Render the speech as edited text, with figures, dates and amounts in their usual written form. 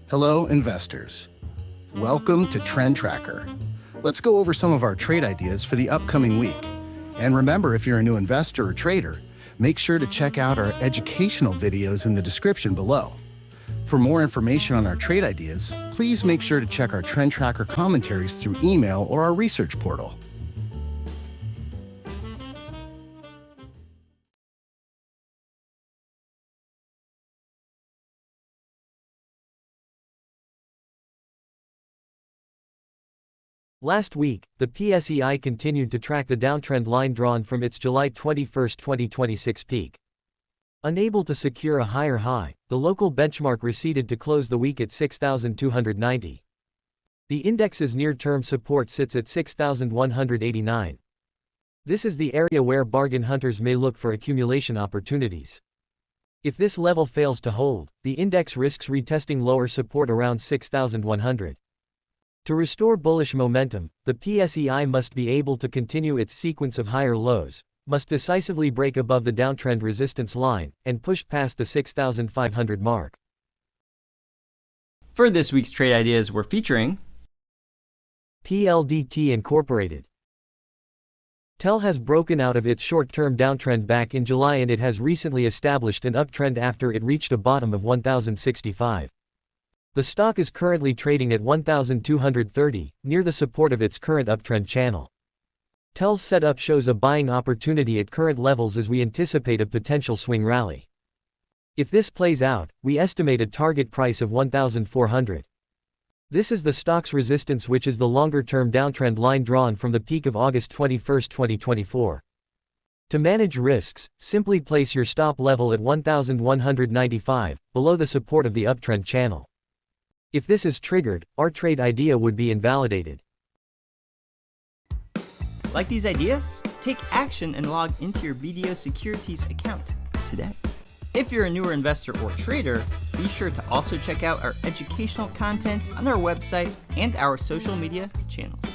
Hello, investors. Welcome to Trend Tracker. Let's go over some of our trade ideas for the upcoming week. And remember, if you're a new investor or trader, make sure to check out our educational videos in the description below. For more information on our trade ideas, please make sure to check our Trend Tracker commentaries through email or our research portal. Last week, the PSEi continued to track the downtrend line drawn from its July 21, 2026 peak. Unable to secure a higher high, the local benchmark receded to close the week at 6,290. The index's near-term support sits at 6,189. This is the area where bargain hunters may look for accumulation opportunities. If this level fails to hold, the index risks retesting lower support around 6,100. To restore bullish momentum, the PSEi must be able to continue its sequence of higher lows, must decisively break above the downtrend resistance line, and push past the 6,500 mark. For this week's trade ideas, we're featuring PLDT Incorporated. TEL has broken out of its short-term downtrend back in July, and it has recently established an uptrend after it reached a bottom of 1,065. The stock is currently trading at 1,230, near the support of its current uptrend channel. TEL's setup shows a buying opportunity at current levels as we anticipate a potential swing rally. If this plays out, we estimate a target price of 1,400. This is the stock's resistance, which is the longer-term downtrend line drawn from the peak of August 21, 2024. To manage risks, simply place your stop level at 1,195, below the support of the uptrend channel. If this is triggered, our trade idea would be invalidated. Like these ideas? Take action and log into your BDO Securities account today. If you're a newer investor or trader, be sure to also check out our educational content on our website and our social media channels.